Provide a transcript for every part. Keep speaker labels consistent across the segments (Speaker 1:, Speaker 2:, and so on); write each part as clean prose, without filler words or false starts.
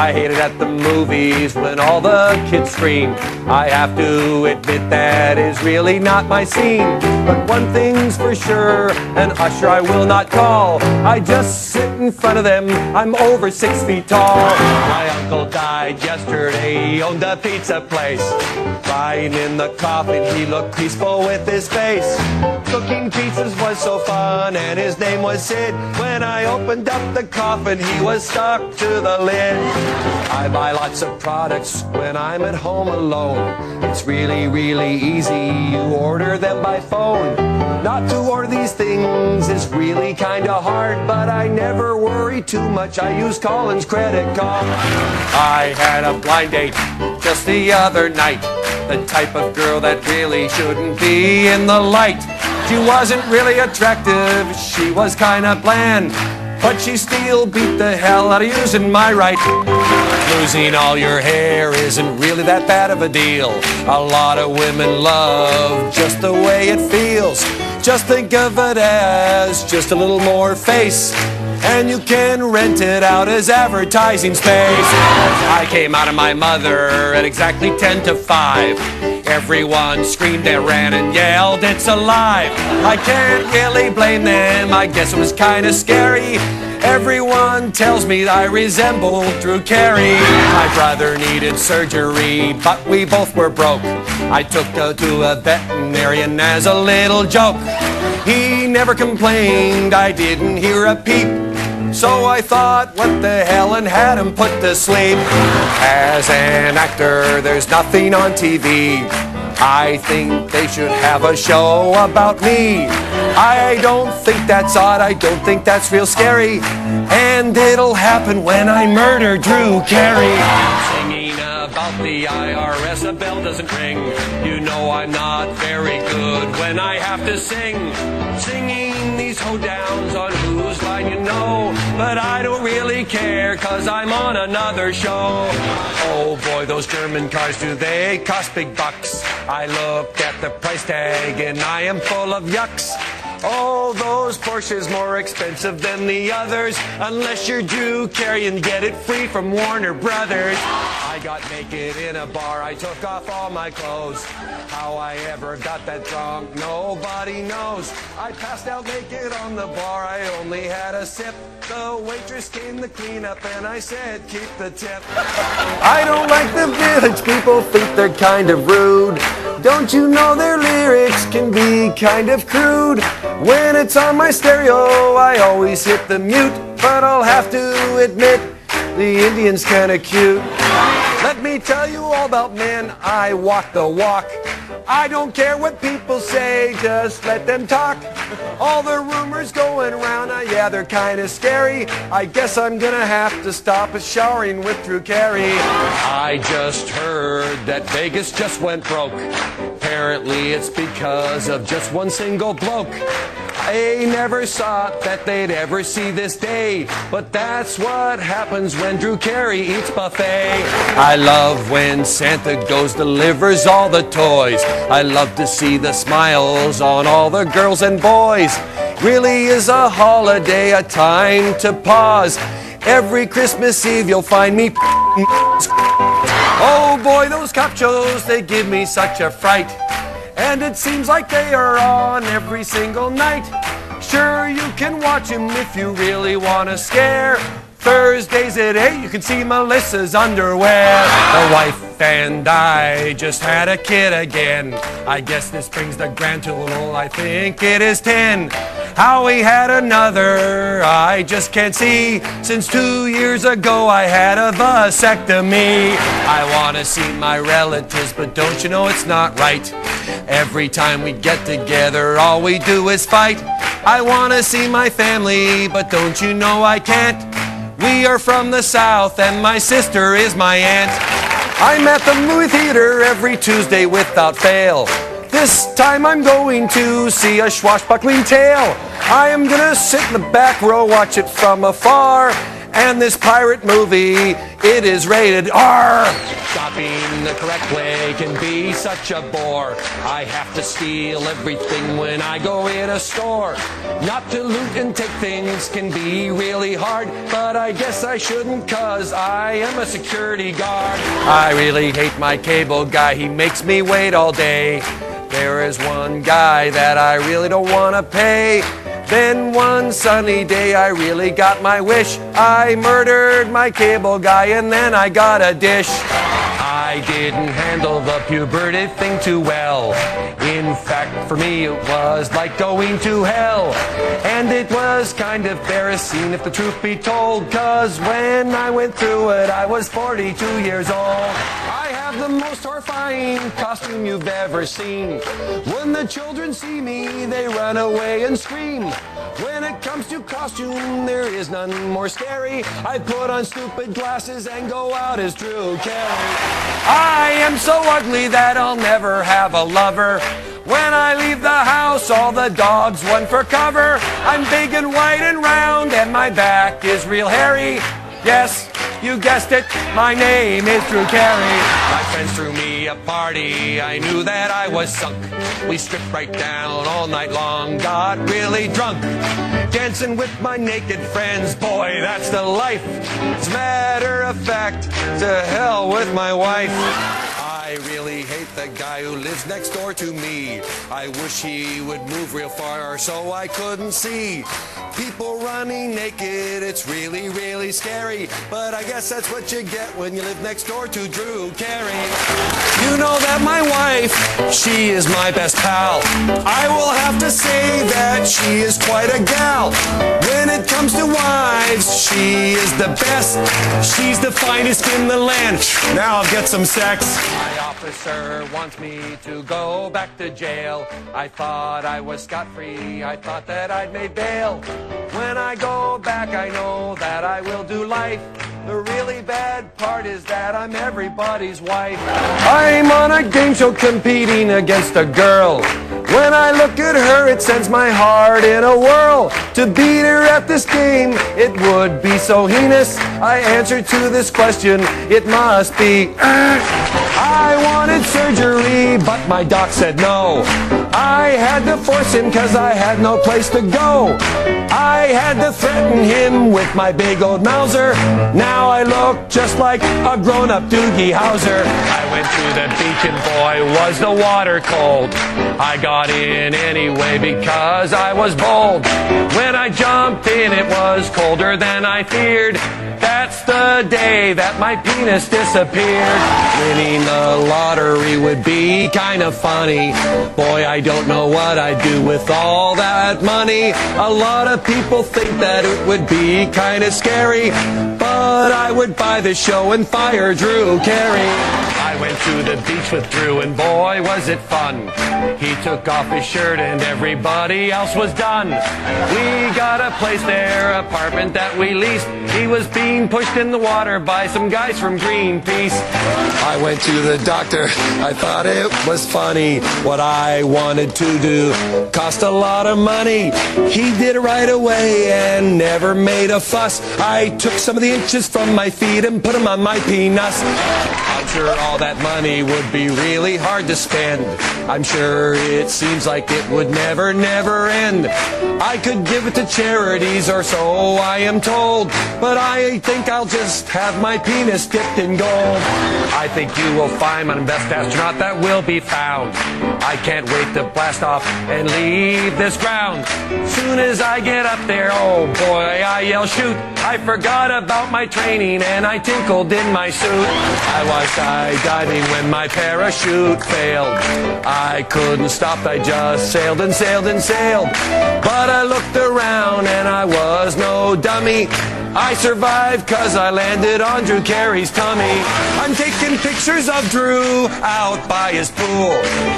Speaker 1: I hate it at the movies when all the kids scream. I have to admit that is really not my scene. But one thing's for sure, an usher I will not call. I just sit in front of them, I'm over 6 feet tall. My uncle died yesterday, he owned a pizza place. Lying in the coffin, he looked peaceful with his face. Cooking pizzas was so fun, and his name was Sid. When I opened up the coffin, he was stuck to the lid. I buy lots of products when I'm at home alone. It's really, really easy, you order them by phone. Not to order these things is really kinda hard, but I never worry too much, I use Colin's credit card. I had a blind date just the other night. The type of girl that really shouldn't be in the light. She wasn't really attractive, she was kinda bland, but she still beat the hell out of using my right. Losing all your hair isn't really that bad of a deal. A lot of women love just the way it feels. Just think of it as just a little more face, and you can rent it out as advertising space. I came out of my mother at exactly 10 to 5. Everyone screamed and ran and yelled, "It's alive!" I can't really blame them, I guess it was kinda scary. Everyone tells me I resemble Drew Carey. My brother needed surgery, but we both were broke. I took her to a veterinarian as a little joke. He never complained, I didn't hear a peep. So I thought, what the hell, and had him put to sleep. As an actor, there's nothing on TV. I think they should have a show about me. I don't think that's odd, I don't think that's real scary. And it'll happen when I murder Drew Carey. Singing about the IRS, a bell doesn't ring. You know I'm not very good when I have to sing. Singing these hoedowns on Whose Line You Know. But I don't really care, cause I'm on another show. Oh boy, those German cars, do they cost big bucks? I looked at the price tag and I am full of yucks. Oh, those Porsches more expensive than the others, unless you're Drew Carey and get it free from Warner Brothers. I got naked in a bar, I took off all my clothes. How I ever got that drunk, nobody knows. I passed out naked on the bar, I only had a sip. The waitress came to clean up and I said, keep the tip. I don't like the Village people, think they're kind of rude. Don't you know their lyrics can be kind of crude? When it's on my stereo, I always hit the mute. But I'll have to admit, the Indian's kinda cute. Let me tell you all about men, I walk the walk. I don't care what people say, just let them talk. All the rumors going around, yeah, they're kinda scary. I guess I'm gonna have to stop showering with Drew Carey. I just heard that Vegas just went broke. Apparently it's because of just one single bloke. I never thought that they'd ever see this day, but that's what happens when Drew Carey eats buffet. I love when Santa goes, delivers all the toys. I love to see the smiles on all the girls and boys. Really is a holiday, a time to pause. Every Christmas Eve you'll find me. Oh boy, those cop shows, they give me such a fright. And it seems like they are on every single night. Sure, you can watch them if you really want to scare. Thursdays at 8, you can see Melissa's underwear. The wife and I just had a kid again. I guess this brings the grand total, I think it is 10. How we had another, I just can't see. Since 2 years ago I had a vasectomy. I want to see my relatives, but don't you know it's not right? Every time we get together, all we do is fight. I want to see my family, but don't you know I can't? We are from the South, and my sister is my aunt. I'm at the movie theater every Tuesday without fail. This time I'm going to see a swashbuckling tale. I am gonna sit in the back row, watch it from afar, And this pirate movie, it is rated R. Shopping the correct way can be such a bore. I have to steal everything when I go in a store. Not to loot and take things can be really hard, but I guess I shouldn't, 'cause I am a security guard. I really hate my cable guy, he makes me wait all day. There is one guy that I really don't want to pay. Then one sunny day I really got my wish. I murdered my cable guy and then I got a dish. I didn't handle the puberty thing too well. In fact, for me it was like going to hell. And it was kind of embarrassing if the truth be told, 'cause when I went through it I was 42 years old. I have the most horrifying costume you've ever seen. When the children see me, they run away and scream. When it comes to costume, there is none more scary. I put on stupid glasses and go out as Drew Carey. I am so ugly that I'll never have a lover. When I leave the house, all the dogs run for cover. I'm big and white and round, and my back is real hairy. Yes, you guessed it, my name is Drew Carey. My friends threw me a party, I knew that I was sunk. We stripped right down all night long, got really drunk. Dancing with my naked friends, boy, that's the life. As a matter of fact, to hell with my wife. I really hate the guy who lives next door to me. I wish he would move real far so I couldn't see. People running naked, it's really, really scary. But I guess that's what you get when you live next door to Drew Carey. You know that my wife, she is my best pal. I will have to say that she is quite a gal. When it comes to wives, she is the best. She's the finest in the land. Now I'll get some sex. My officer wants me to go back to jail. I thought I was scot-free, I thought that I'd made bail. When I go back, I know that I will do life. The really bad part is that I'm everybody's wife. I'm on a game show competing against a girl. When I look at her, it sends my heart in a whirl. To beat her at this game, it would be so heinous. I answered to this question, it must be I wanted surgery, but my doc said no. I had to force him 'cause I had no place to go. I had to threaten him with my big old Mauser. Now I look just like a grown-up Doogie Howser. I went to the beach and boy, was the water cold. I got in anyway because I was bold. When I jumped in, it was colder than I feared. That's the day that my penis disappeared. Winning the lottery would be kind of funny. Boy, I don't know what I'd do with all that money. A lot of people think that it would be kind of scary, but I would buy the show and fire Drew Carey. I went to the beach with Drew and boy was it fun. He took off his shirt and everybody else was done. We got a place there, apartment that we leased. He was being pushed in the water by some guys from Greenpeace. I went to the doctor, I thought it was funny. What I wanted to do cost a lot of money. He did it right away and never made a fuss. I took some of the inches from my feet and put them on my penis. I'm sure all that money would be really hard to spend. I'm sure it seems like it would never, never end. I could give it to charities or so I am told, but I think I'll just have my penis dipped in gold. I think you will find my best astronaut that will be found. I can't wait to blast off and leave this ground. Soon as I get up there, oh boy, I yell shoot. I forgot about my training and I tinkled in my suit. I was skydiving when my parachute failed. I couldn't stop, I just sailed and sailed and sailed. But I looked around and I was no dummy. I survived 'cause I landed on Drew Carey's tummy. I'm taking pictures of Drew out by his pool.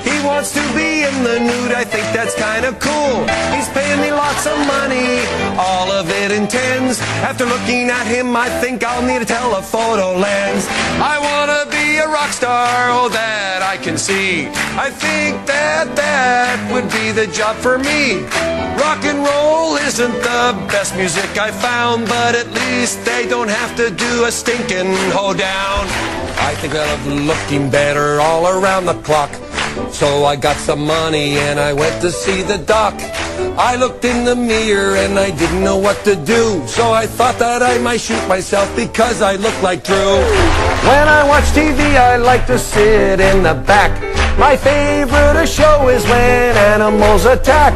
Speaker 1: He wants to be in the nude, I think that's kind of cool. He's paying me lots of money, all of it in tens. After looking at him, I think I'll need a telephoto lens. I wanna be a rock star, oh that I can see. I think that would be be the job for me. Rock and roll isn't the best music I found, but at least they don't have to do a stinking hoedown. I think I love looking better all around the clock, so I got some money and I went to see the doc. I looked in the mirror and I didn't know what to do, so I thought that I might shoot myself because I look like Drew. When I watch TV, I like to sit in the back. My favorite show is when animals attack.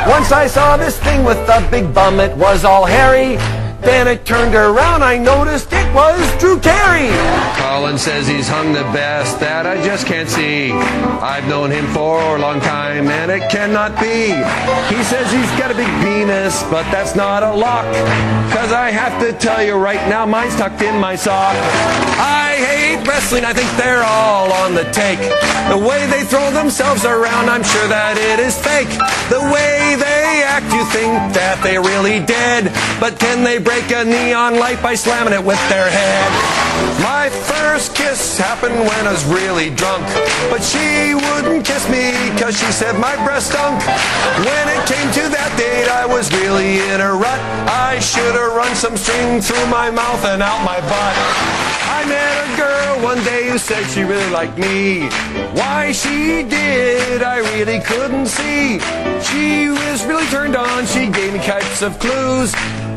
Speaker 1: Once I saw this thing with a big bum, it was all hairy. Then it turned around, I noticed it was Drew Carey. Colin says he's hung the best that I just can't see. I've known him for a long time and it cannot be. He says he's got a big penis, but that's not a lock, 'cause I have to tell you right now, mine's tucked in my sock. I hate wrestling, I think they're all on the take. The way they throw themselves around, I'm sure that it is fake. The way they act, you think that they really dead, but can they break a neon light by slamming it with their head? My first kiss happened when I was really drunk, but she wouldn't kiss me 'cause she said my breast stunk. When it came to that date, I was really in a rut. I should have run some string through my mouth and out my butt. I met a girl one day who said she really liked me. Why she did, I really couldn't see. She was really turned on, she gave me types of clues.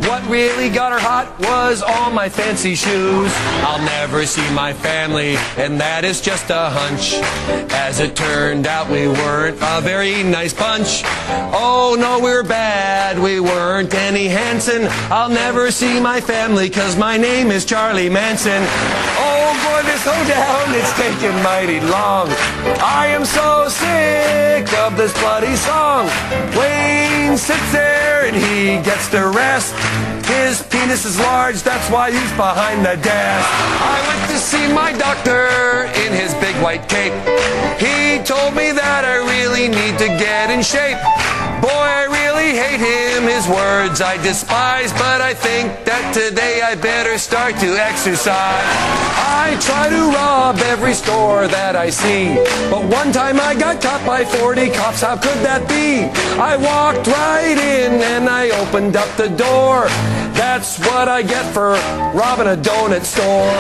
Speaker 1: What really got her hot was all my fancy shoes. I'll never see my family, and that is just a hunch. As it turned out, we weren't a very nice bunch. Oh no, we're bad, we weren't any Hanson. I'll never see my family, 'cause my name is Charlie Manson. Oh boy, this hoedown, it's taken mighty long. I am so sick of this bloody song. Wayne sits there and he gets to rest. His penis is large, that's why he's behind the desk. I went to see my doctor in his big white cape. He told me that I really need to get in shape. Boy, I really hate him, his words I despise, but I think that today I better start to exercise. I try to rob every store that I see, but one time I got caught by 40 cops, how could that be? I walked right in and I opened up the door. That's what I get for robbing a donut store.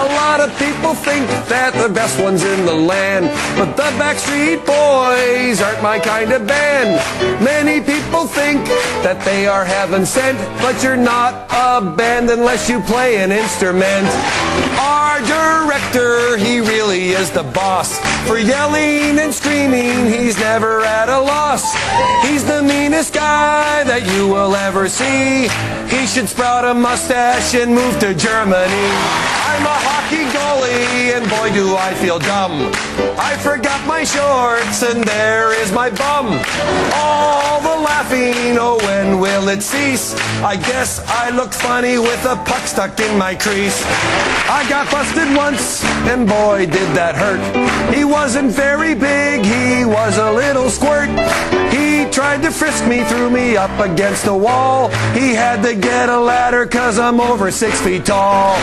Speaker 1: A lot of people think that the best ones in the land, but the Backstreet Boys aren't my kind of band. Many people think that they are heaven sent, but you're not a band unless you play an instrument. Our director, he really is the boss. For yelling and screaming, he's never at a loss. He's the meanest guy that you will ever see. He should sprout a mustache and move to Germany. I'm a hockey goalie, and boy do I feel dumb. I forgot my shorts, and there is my bum. All the laughing, oh when will it cease? I guess I look funny with a puck stuck in my crease. I got busted once, and boy did that hurt. He wasn't very big, he was a little squirt. He tried to frisk me, threw me up against the wall. He had to get a ladder 'cause I'm over 6 feet tall.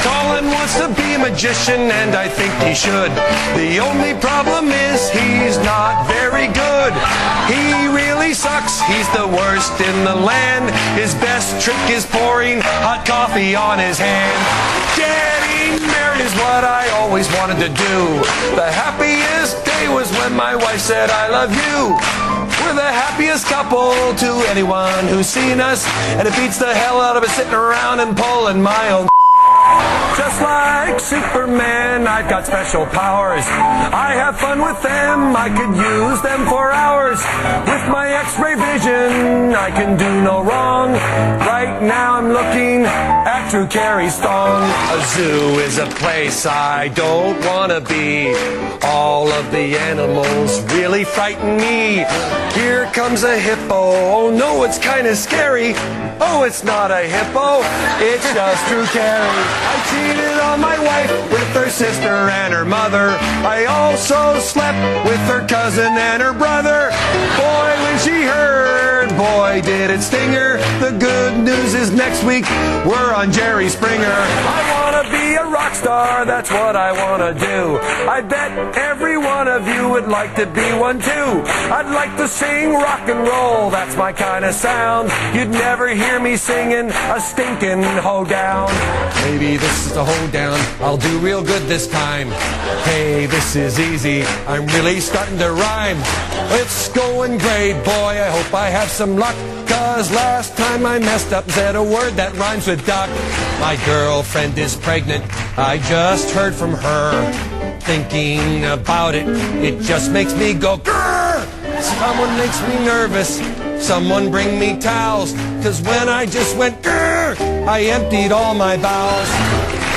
Speaker 1: Colin wants to be a magician, and I think he should. The only problem is he's not very good. He really sucks, he's the worst in the land. His best trick is pouring hot coffee on his hand. Getting married is what I always wanted to do. The happiest day was when my wife said, I love you. We're the happiest couple to anyone who's seen us, and it beats the hell out of us sitting around and pulling my own. Just like Superman, I've got special powers. I have fun with them, I could use them for hours. With my X-ray vision, I can do no wrong. Right now I'm looking at Drew Carey's thong. A zoo is a place I don't wanna be. All of the animals really frighten me. Here comes a hippo, oh no, it's kinda scary. Oh, it's not a hippo, it's just Drew Carey. I cheated on my wife with her sister and her mother. I also slept with her cousin and her brother. Boy, when she heard, boy, did it sting her. The good news is next week we're on Jerry Springer. I wanna be a rock rock star, that's what I wanna do. I bet every one of you would like to be one too. I'd like to sing rock and roll, that's my kind of sound. You'd never hear me singing a stinking hoedown. Maybe this is a hoedown, I'll do real good this time. Hey, this is easy, I'm really starting to rhyme. It's going great, boy, I hope I have some luck. 'Cause last time I messed up, said a word that rhymes with duck. My girlfriend is pregnant, I just heard from her. Thinking about it, it just makes me go grrr. Someone makes me nervous, someone bring me towels. 'Cause when I just went grrr, I emptied all my bowels.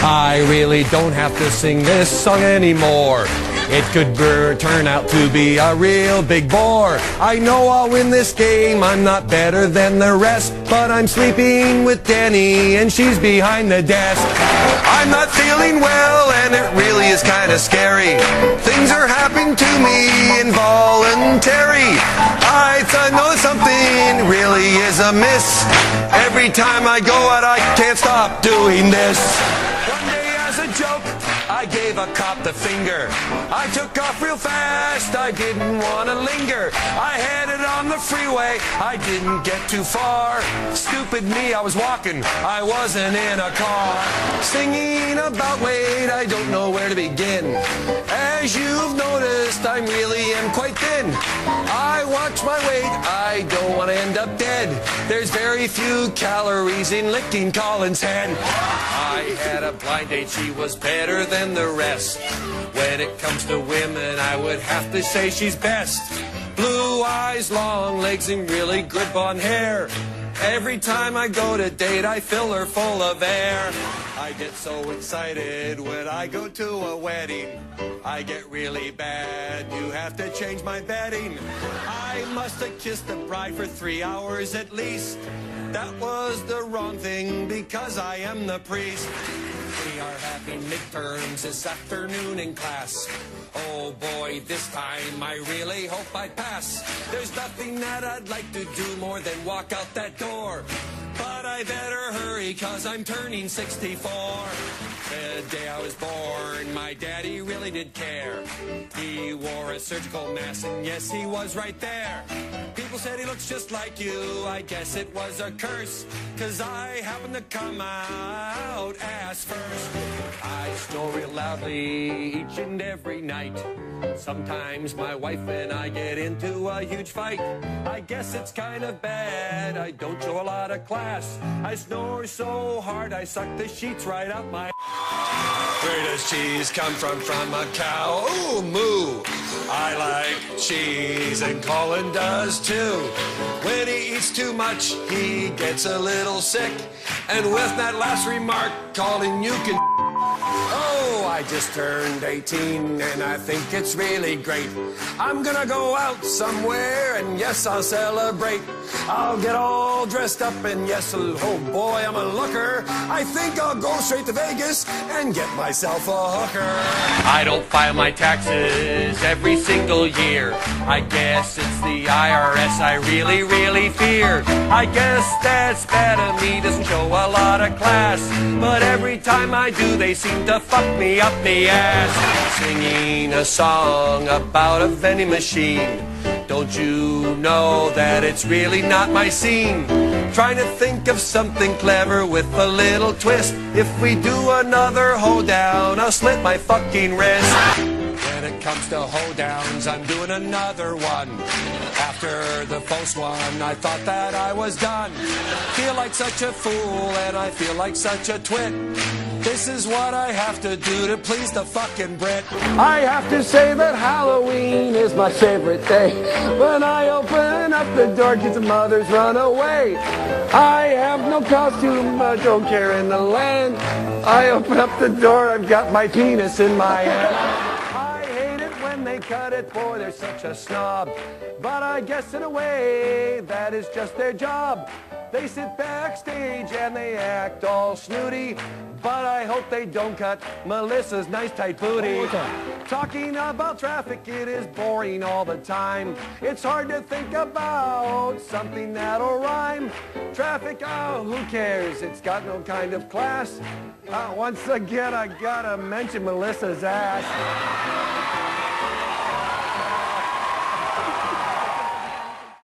Speaker 1: I really don't have to sing this song anymore. It could turn out to be a real big bore. I know I'll win this game, I'm not better than the rest. But I'm sleeping with Denny and she's behind the desk. I'm not feeling well and it really is kind of scary. Things are happening to me involuntary. I know something really is amiss. Every time I go out I can't stop doing this. One day as a joke I gave a cop the finger. I took off real fast, I didn't want to linger. I headed on the freeway, I didn't get too far. Stupid me, I was walking, I wasn't in a car. Singing about weight, I don't know where to begin. As you've noticed, I really am quite thin. I watch my weight, I don't want to end up dead. There's very few calories in licking Colin's head. I had a blind date, she was better than the rest. When it comes to women, I would have to say she's best. Blue eyes, long legs, and really good blonde hair. Every time I go to date, I fill her full of air. I get so excited when I go to a wedding. I get really bad, you have to change my bedding. I must have kissed the bride for 3 hours at least. That was the wrong thing because I am the priest. We are having midterms this afternoon in class. Oh boy, this time I really hope I pass. There's nothing that I'd like to do more than walk out that door. But I better hurry 'cause I'm turning 64. The day I was born, my daddy really did care. He wore a surgical mask and yes, he was right there. People said he looks just like you, I guess it was a curse. 'Cause I happen to come out ass first. I snore real loudly each and every night. Sometimes my wife and I get into a huge fight. I guess it's kind of bad, I don't show a lot of class. I snore so hard I suck the sheets right out my. Where does cheese come from? From a cow? Ooh, moo! I like cheese and Colin does too. When he eats too much, he gets a little sick. And with that last remark, Colin, you can. Oh, I just turned 18 and I think it's really great. I'm gonna go out somewhere and yes, I'll celebrate. I'll get all dressed up and yes, oh boy, I'm a looker. I think I'll go straight to Vegas and get myself a hooker. I don't file my taxes every single year. I guess it's the IRS I really, really fear. I guess that's bad of me, doesn't show a lot of class. But every time I do, they seem to fuck me up the ass. Singing a song about a vending machine. Don't you know that it's really not my scene? Trying to think of something clever with a little twist. If we do another hoedown, I'll slit my fucking wrist. When it comes to hoedowns, I'm doing another one. After the first one, I thought that I was done. Feel like such a fool and I feel like such a twit. This is what I have to do to please the fucking Brit. I have to say that Halloween is my favorite day. When I open up the door, kids and mothers run away. I have no costume, I don't care in the land. I open up the door, I've got my penis in my hand. I hate it when they cut it, boy, they're such a snob. But I guess in a way, that is just their job. They sit backstage and they act all snooty. but I hope they don't cut Melissa's nice tight booty.
Speaker 2: One more time.
Speaker 1: Talking about traffic, it is boring all the time. It's hard to think about something that'll rhyme. Traffic, oh, who cares? It's got no kind of class. Once again, I gotta mention Melissa's ass.